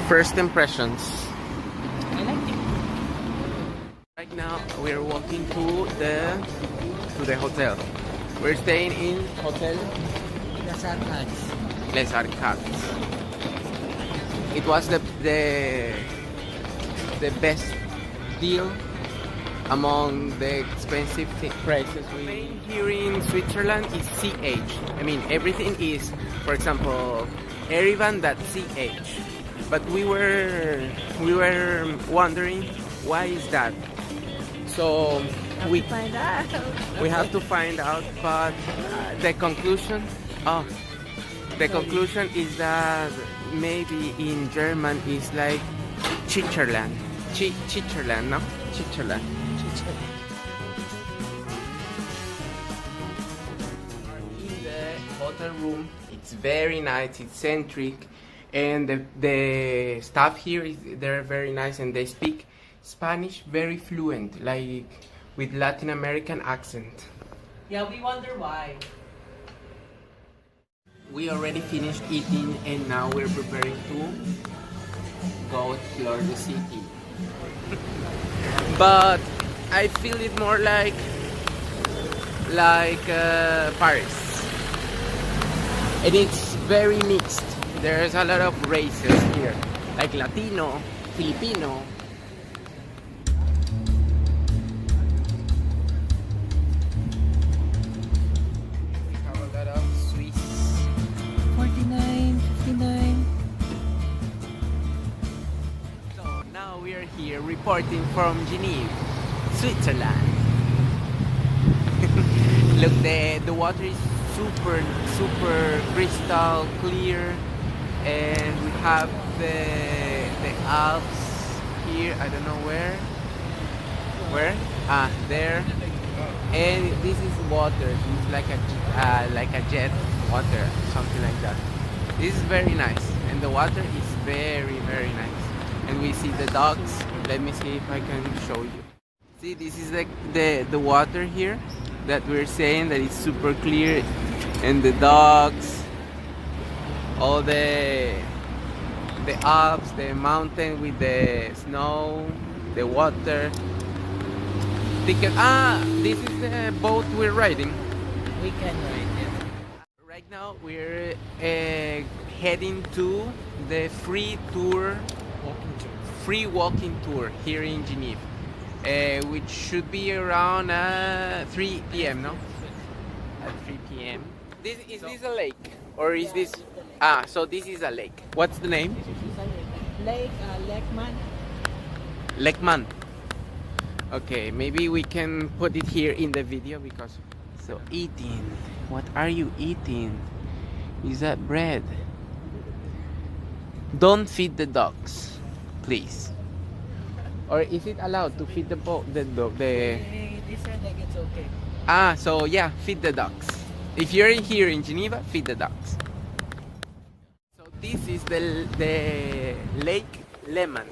First impressions. I like it. Right now we're walking to the hotel. We're staying in Hotel Les Arcades. Les Arcades. It was the best deal among the expensive prices here in Switzerland is CH. I mean, everything is, for example, Erevan.ch. But we were wondering why is that. So we have to find out. But the conclusion is that maybe in German is like Switzerland. Switzerland, no? Switzerland. In the hotel room, it's very nice, it's centric, and the staff here they're very nice, and they speak Spanish very fluent, like with Latin American accent. Yeah, we wonder why. We already finished eating, and now we're preparing to go explore the city. But I feel it more like Paris, and it's very mixed. There's a lot of races here, like Latino, Filipino. We have a lot of Swiss. 49, 59. So now we are here reporting from Geneva, Switzerland. Look, the water is super crystal clear, and we have the Alps here. I don't know where. There. And this is water. This is like a jet water, something like that. This is very nice, and the water is very nice. And we see the dogs. Let me see if I can show you. See, this is the water here that we're saying that it's super clear, and the dogs, all the Alps, the mountain with the snow, the water. This is the boat we're riding. We can ride it. Right now we're heading to the free walking tour here in Geneva, which should be around 3 p.m. no? At 3 p.m. Is this a lake, or is this? So this is a lake. What's the name? Lake Lekman. Okay, maybe we can put it here in the video because. So eating. What are you eating? Is that bread? Don't feed the dogs, please. Or is it allowed to feed the dog? They said like it's okay. So yeah, feed the dogs. If you're here in Geneva, feed the dogs. So this is the Lake Leman,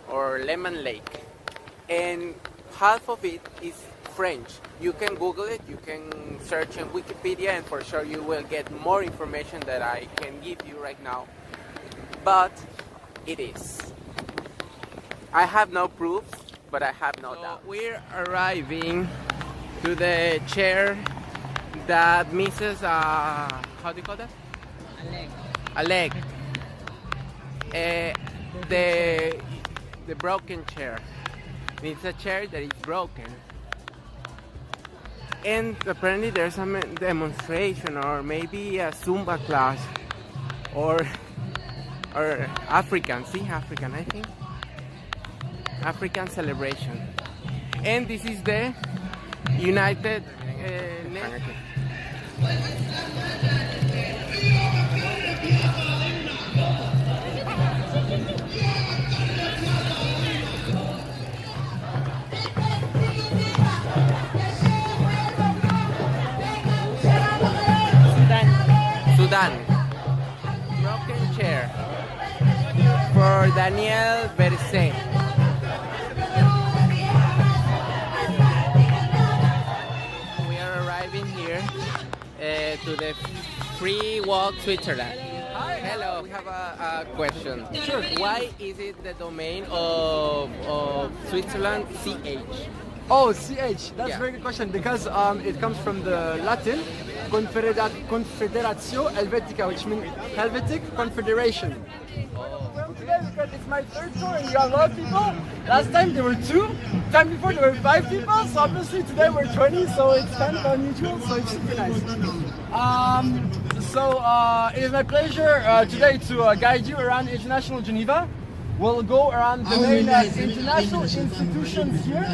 or Lemon Lake, and half of it is French. You can Google it, you can search in Wikipedia, and for sure you will get more information that I can give you right now. But it is. I have no proof, but I have no doubt. We're arriving to the chair that misses how do you call that? A leg. The broken chair. It's a chair that is broken. And apparently there's a demonstration, or maybe a Zumba class, or African, I think. African celebration. And this is the United Sudan. Broken chair for Daniel Berset. We are arriving here to the Free Walk Switzerland. Hello. Hello. We have a question. Sure. Why is it the domain of Switzerland CH? Oh, CH. That's Yeah. a very good question because it comes from the Latin Confederatio Helvetica, which means Helvetic Confederation. Well, today because it's my third tour and you have a lot of people. Last time there were 2. Time before there were 5 people. So obviously today we're 20. So it's kind of unusual. So it's super nice. It is my pleasure today to guide you around International Geneva. We'll go around the main international institutions here.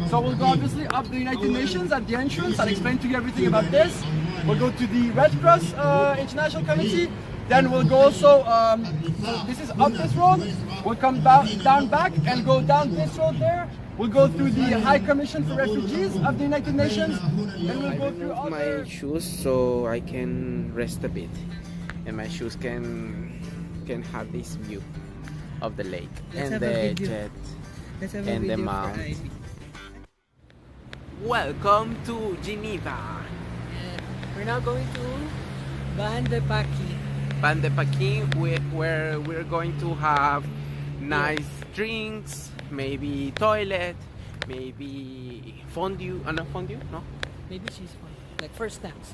So we'll go obviously up the United Nations at the entrance. I'll explain to you everything about this. We'll go to the Red Cross International Committee. Then we'll go also, this is up this road. We'll come down back and go down this road there. We'll go through the High Commission for Refugees of the United Nations. Then we'll go through other... My shoes so I can rest a bit, and my shoes can have this view of the lake and the jet and the mount. Welcome to Geneva. We're now going to Ban de Paki. Ban de Paquin, where we're going to have nice drinks, maybe toilet, maybe fondue. No fondue, no. Maybe she's fine. Like first snacks.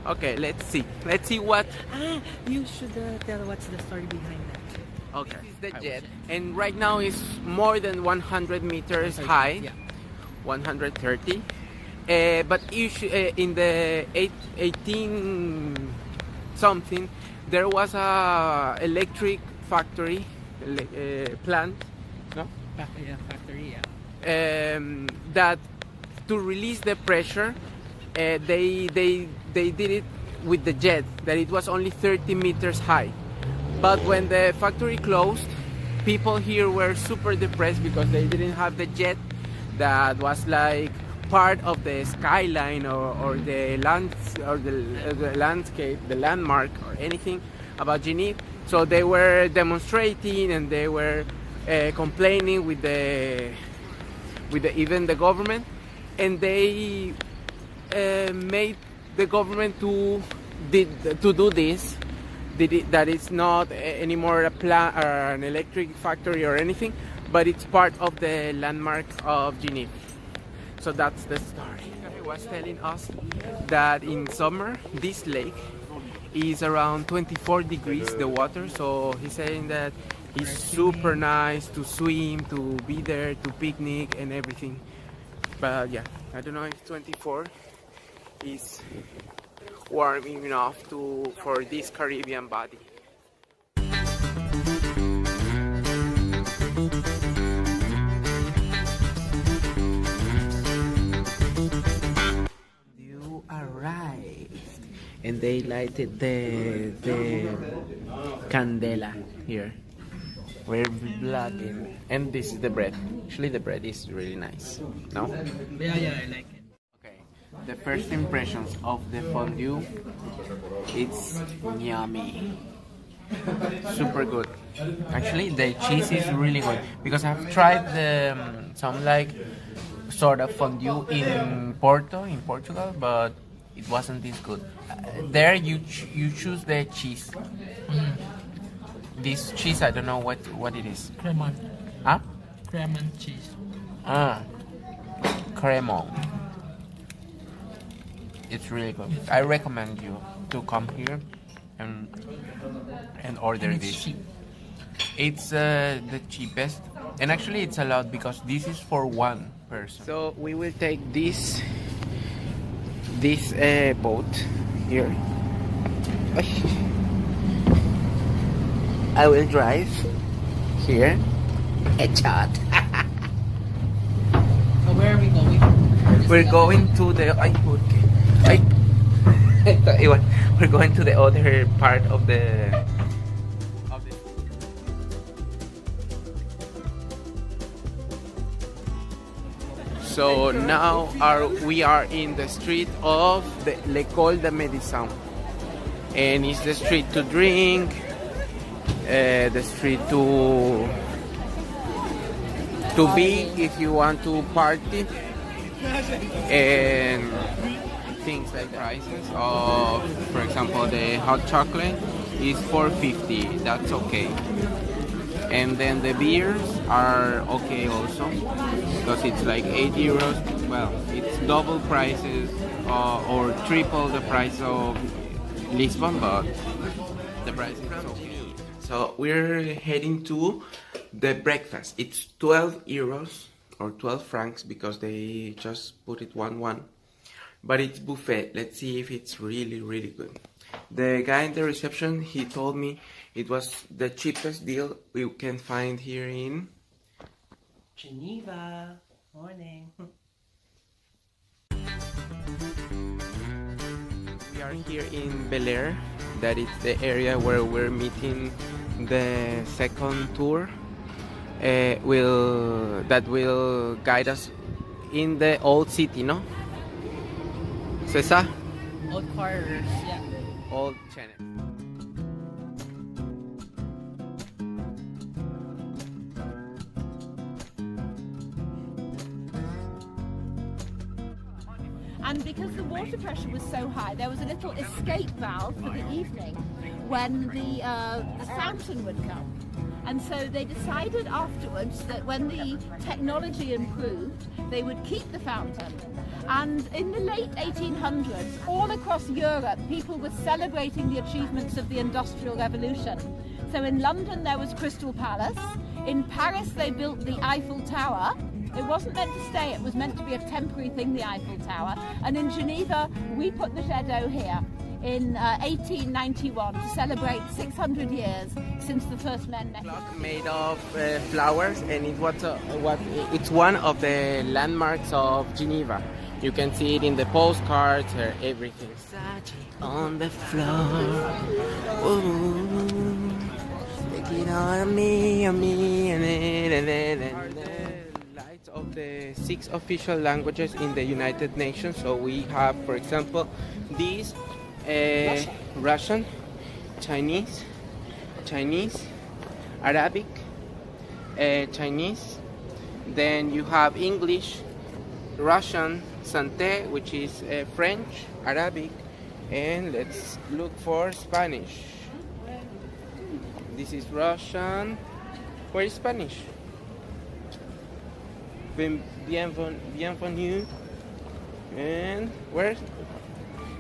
No. Okay, let's see. Let's see what. You should tell what's the story behind that. Okay. This is the jet, and right now it's more than 100 meters high. Yeah. 130. But in the 18 something, there was a electric factory plant, no? Factory, yeah. That to release the pressure, they did it with the jet. That it was only 30 meters high. But when the factory closed, people here were super depressed because they didn't have the jet that was like part of the skyline or the landscape, the landmark or anything about Geneva. So they were demonstrating and they were complaining with even the government, and they made the government to do this. That it's not anymore a plant or an electric factory or anything, but it's part of the landmark of Geneva. So that's the story. He was telling us that in summer this lake is around 24 degrees the water, so he's saying that it's super nice to swim, to be there, to picnic and everything. But yeah, I don't know if 24 is warm enough for this Caribbean body. You arrived, and they lighted the candela here. Very black, and this is the bread. Actually, the bread is really nice. No? Yeah, I like it. Okay. The first impressions of the fondue, it's yummy. Super good. Actually, the cheese is really good because I've tried some like sort of fondue in Portugal, but it wasn't this good. There you choose the cheese. This cheese, I don't know what it is. Cremant. Huh? Cremant cheese. Cremant. It's really good. I recommend you to come here and order And it's this. cheap. It's the cheapest, and actually it's a lot because this is for one person. So we will take this boat here. I will drive here. Headshot. So where are we going? We're going to the. We're going to the other part of the. So now we are in the street of the L'École de Médecins, and it's the street to drink, the street to be if you want to party, and things like prices of, for example, the hot chocolate is $4.50. That's okay. And then the beers are okay also, because it's like 8 euros. Well, it's double prices or triple the price of Lisbon, but the price is okay. So we're heading to the breakfast. It's 12 euros or 12 francs because they just put it 1-1. But it's buffet. Let's see if it's really, really good. The guy in the reception, he told me it was the cheapest deal we can find here in Geneva. Morning. We are here in Bel Air. That is the area where we're meeting the second tour. That will guide us in the old city, no? C'est ça? Old quarters, yeah. Old channel. And because the water pressure was so high, there was a little escape valve for the evening when the fountain would come. And so they decided afterwards that when the technology improved, they would keep the fountain. And in the late 1800s, all across Europe, people were celebrating the achievements of the Industrial Revolution. So in London, there was Crystal Palace. In Paris, they built the Eiffel Tower. It wasn't meant to stay, it was meant to be a temporary thing, the Eiffel Tower. And in Geneva, we put the Chateau here in 1891 to celebrate 600 years since the first men met. Clock made of flowers, and it's one of the landmarks of Geneva. You can see it in the postcards or everything. On the floor, ooh, take it on me, and lights of the 6 official languages in the United Nations. So we have, for example, these Russian, Chinese, Arabic, Chinese. Then you have English, Russian, Santé, which is French, Arabic, and let's look for Spanish. This is Russian. Where is Spanish? Bienvenue. And where?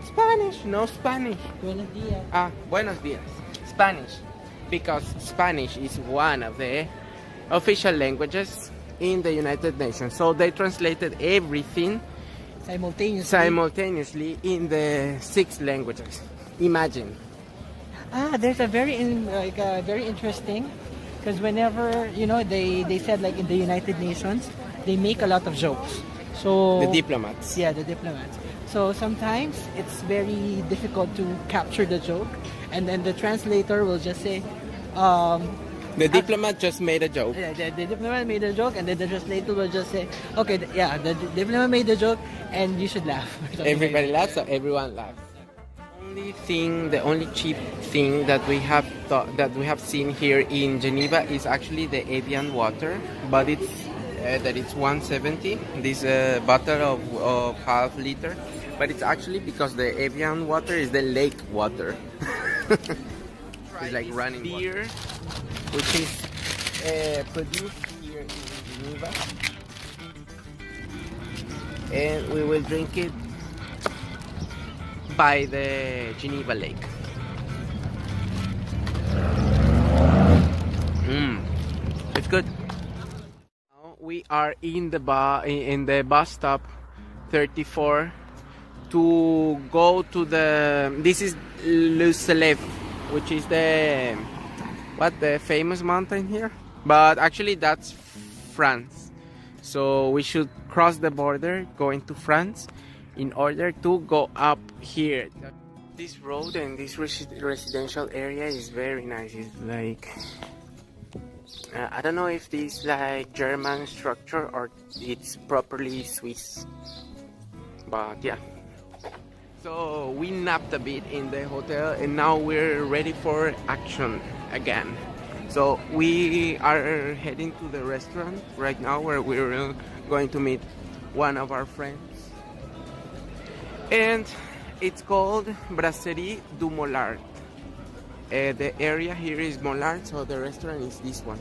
Spanish. No Spanish. Buenos dias. Ah, buenos dias. Spanish. Because Spanish is one of the official languages in the United Nations. So they translated everything simultaneously in the 6 languages. Imagine. There's a very interesting, because whenever they said, like, in the United Nations, they make a lot of jokes. So The diplomats. Yeah, the diplomats. So sometimes it's very difficult to capture the joke, and then the translator will just say, The diplomat just made a joke. the diplomat made a joke, and then the translator will just say, okay, the diplomat made a joke, and you should laugh. Everybody laughs, so everyone laughs. The only cheap thing that we have seen here in Geneva is actually the Evian water, but it's 170. This bottle of half liter, but it's actually because the Evian water is the lake water. It's like running beer, which is produced here in Geneva, and we will drink it by the Geneva Lake. It's good. Now we are in the bus stop 34 to go to this is Le Celève, which is the famous mountain here, but actually that's France. So we should cross the border going to France in order to go up here. This road and this residential area is very nice. It's like I don't know if this is like German structure or it's properly Swiss, but yeah. So we napped a bit in the hotel and now we're ready for action again. So we are heading to the restaurant right now where we're going to meet one of our friends. And it's called Brasserie du Mollard. The area here is Mollard, so the restaurant is this one.